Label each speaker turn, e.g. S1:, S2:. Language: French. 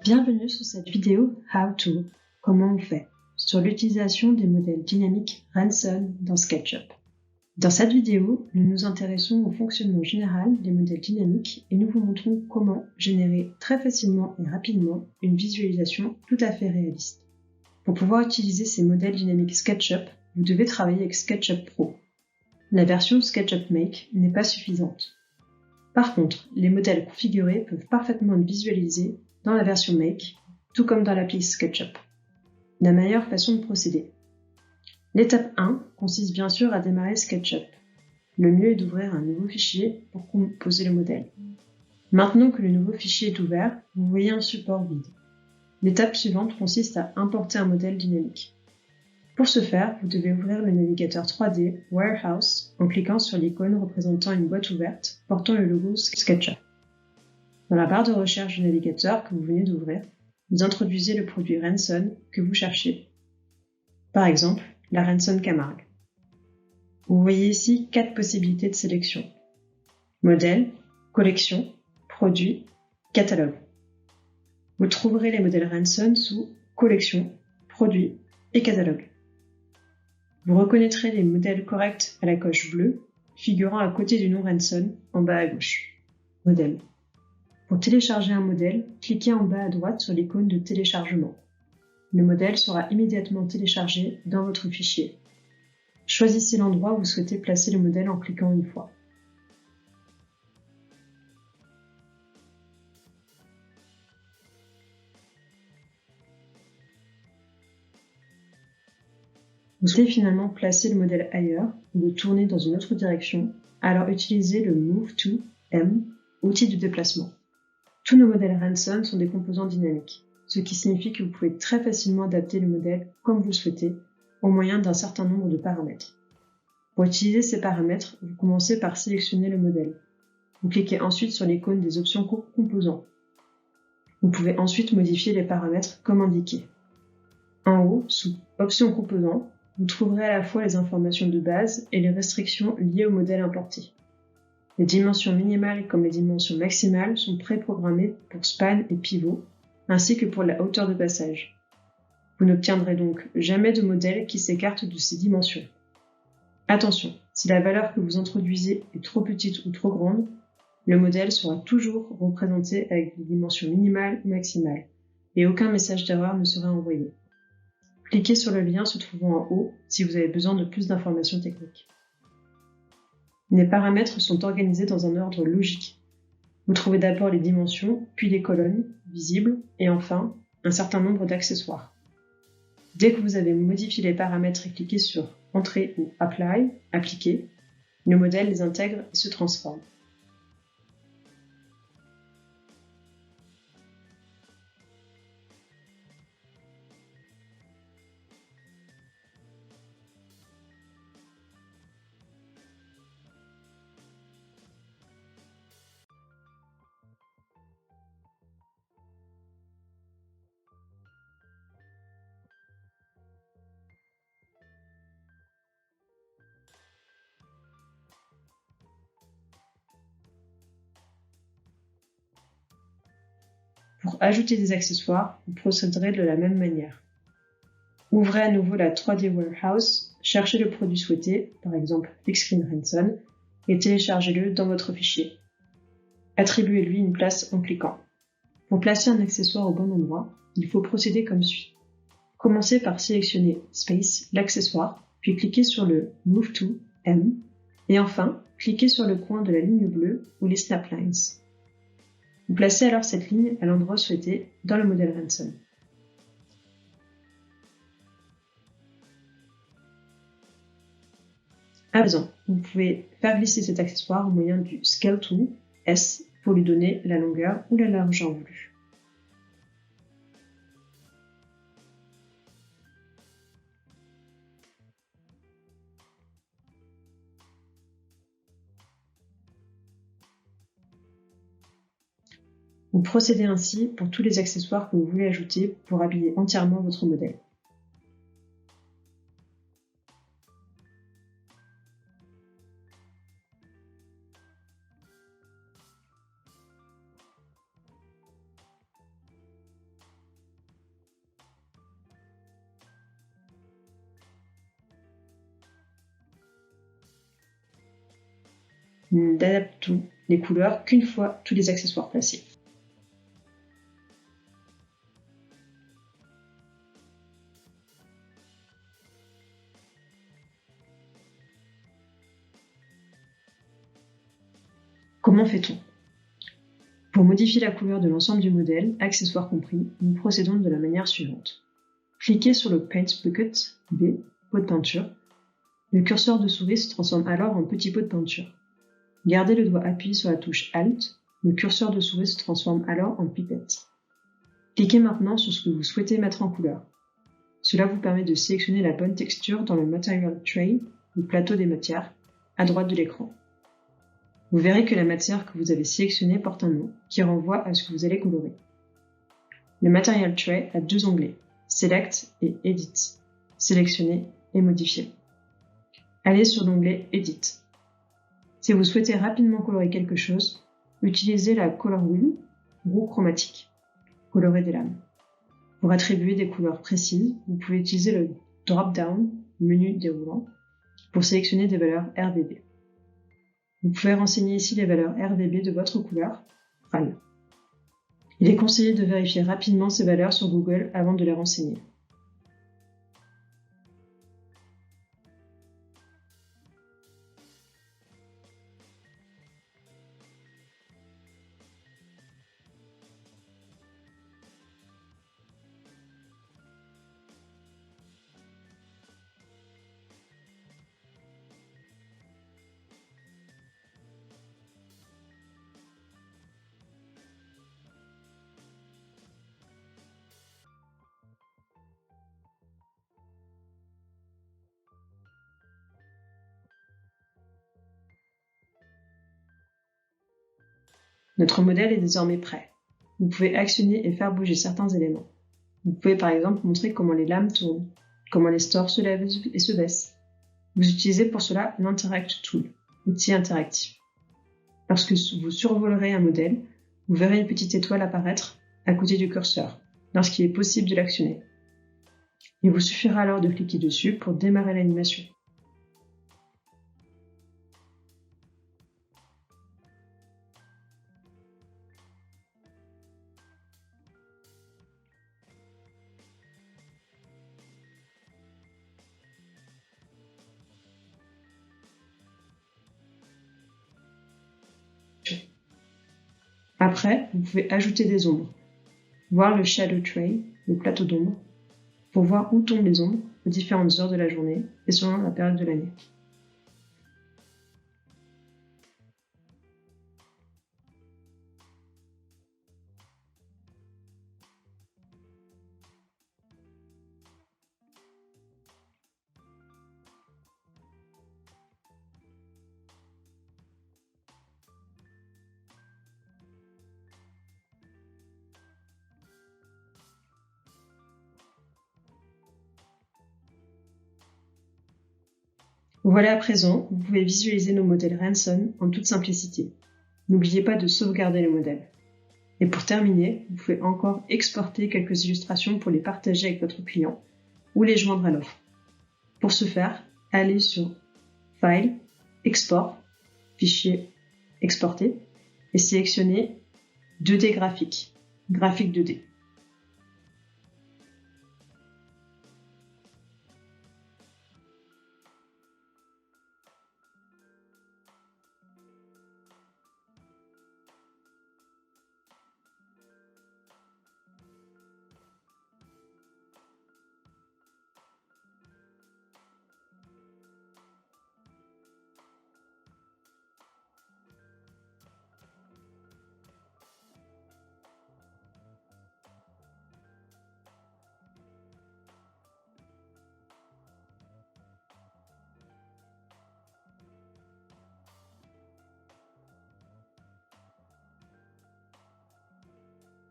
S1: Bienvenue sur cette vidéo How to, comment on fait, sur l'utilisation des modèles dynamiques Ranson dans SketchUp. Dans cette vidéo, nous nous intéressons au fonctionnement général des modèles dynamiques et nous vous montrons comment générer très facilement et rapidement une visualisation tout à fait réaliste. Pour pouvoir utiliser ces modèles dynamiques SketchUp, vous devez travailler avec SketchUp Pro. La version SketchUp Make n'est pas suffisante. Par contre, les modèles configurés peuvent parfaitement être visualisés dans la version Make, tout comme dans l'appli SketchUp. La meilleure façon de procéder. L'étape 1 consiste bien sûr à démarrer SketchUp. Le mieux est d'ouvrir un nouveau fichier pour composer le modèle. Maintenant que le nouveau fichier est ouvert, vous voyez un support vide. L'étape suivante consiste à importer un modèle dynamique. Pour ce faire, vous devez ouvrir le navigateur 3D Warehouse en cliquant sur l'icône représentant une boîte ouverte portant le logo SketchUp. Dans la barre de recherche du navigateur que vous venez d'ouvrir, vous introduisez le produit Ranson que vous cherchez. Par exemple, la Ranson Camargue. Vous voyez ici 4 possibilités de sélection. Modèle, collection, produit, catalogue. Vous trouverez les modèles Ranson sous collection, produit et catalogue. Vous reconnaîtrez les modèles corrects à la coche bleue, figurant à côté du nom Ranson en bas à gauche. Modèle. Pour télécharger un modèle, cliquez en bas à droite sur l'icône de téléchargement. Le modèle sera immédiatement téléchargé dans votre fichier. Choisissez l'endroit où vous souhaitez placer le modèle en cliquant une fois. Vous souhaitez finalement placer le modèle ailleurs ou le tourner dans une autre direction, alors utilisez le Move to M, outil de déplacement. Tous nos modèles Ranson sont des composants dynamiques, ce qui signifie que vous pouvez très facilement adapter le modèle comme vous le souhaitez, au moyen d'un certain nombre de paramètres. Pour utiliser ces paramètres, vous commencez par sélectionner le modèle. Vous cliquez ensuite sur l'icône des options composants. Vous pouvez ensuite modifier les paramètres comme indiqué. En haut, sous Options composants, vous trouverez à la fois les informations de base et les restrictions liées au modèle importé. Les dimensions minimales comme les dimensions maximales sont préprogrammées pour span et pivot, ainsi que pour la hauteur de passage. Vous n'obtiendrez donc jamais de modèle qui s'écarte de ces dimensions. Attention, si la valeur que vous introduisez est trop petite ou trop grande, le modèle sera toujours représenté avec des dimensions minimales ou maximales, et aucun message d'erreur ne sera envoyé. Cliquez sur le lien se trouvant en haut si vous avez besoin de plus d'informations techniques. Les paramètres sont organisés dans un ordre logique. Vous trouvez d'abord les dimensions, puis les colonnes, visibles, et enfin, un certain nombre d'accessoires. Dès que vous avez modifié les paramètres et cliqué sur Entrer ou Apply, Appliquer, le modèle les intègre et se transforme. Pour ajouter des accessoires, vous procéderez de la même manière. Ouvrez à nouveau la 3D Warehouse, cherchez le produit souhaité, par exemple Big-Screen Ranson, et téléchargez-le dans votre fichier. Attribuez-lui une place en cliquant. Pour placer un accessoire au bon endroit, il faut procéder comme suit. Commencez par sélectionner Space, l'accessoire, puis cliquez sur le Move to M, et enfin, cliquez sur le coin de la ligne bleue ou les snaplines. Vous placez alors cette ligne à l'endroit souhaité dans le modèle Ranson. À présent, vous pouvez faire glisser cet accessoire au moyen du Scale Tool S pour lui donner la longueur ou la largeur voulue. Vous procédez ainsi pour tous les accessoires que vous voulez ajouter pour habiller entièrement votre modèle. Nous n'adaptons les couleurs qu'une fois tous les accessoires placés. Comment fait-on ? Pour modifier la couleur de l'ensemble du modèle, accessoires compris, nous procédons de la manière suivante. Cliquez sur le Paint Bucket B, pot de peinture. Le curseur de souris se transforme alors en petit pot de peinture. Gardez le doigt appuyé sur la touche Alt. Le curseur de souris se transforme alors en pipette. Cliquez maintenant sur ce que vous souhaitez mettre en couleur. Cela vous permet de sélectionner la bonne texture dans le Material Tray, le plateau des matières, à droite de l'écran. Vous verrez que la matière que vous avez sélectionnée porte un nom qui renvoie à ce que vous allez colorer. Le Material Tray a deux onglets, Select et Edit, sélectionner et modifier. Allez sur l'onglet Edit. Si vous souhaitez rapidement colorer quelque chose, utilisez la Color Wheel, roue chromatique, colorer des lames. Pour attribuer des couleurs précises, vous pouvez utiliser le drop-down, menu déroulant, pour sélectionner des valeurs RGB. Vous pouvez renseigner ici les valeurs RGB de votre couleur, RAL. Il est conseillé de vérifier rapidement ces valeurs sur Google avant de les renseigner. Notre modèle est désormais prêt. Vous pouvez actionner et faire bouger certains éléments. Vous pouvez par exemple montrer comment les lames tournent, comment les stores se lèvent et se baissent. Vous utilisez pour cela l'Interact Tool, outil interactif. Lorsque vous survolerez un modèle, vous verrez une petite étoile apparaître à côté du curseur, lorsqu'il est possible de l'actionner. Il vous suffira alors de cliquer dessus pour démarrer l'animation. Après, vous pouvez ajouter des ombres, voir le Shadow Tray, le plateau d'ombre, pour voir où tombent les ombres aux différentes heures de la journée et selon la période de l'année. Voilà à présent, vous pouvez visualiser nos modèles Ranson en toute simplicité. N'oubliez pas de sauvegarder le modèle. Et pour terminer, vous pouvez encore exporter quelques illustrations pour les partager avec votre client ou les joindre à l'offre. Pour ce faire, allez sur File, Export, Fichier, Exporter et sélectionnez 2D graphique, graphique 2D.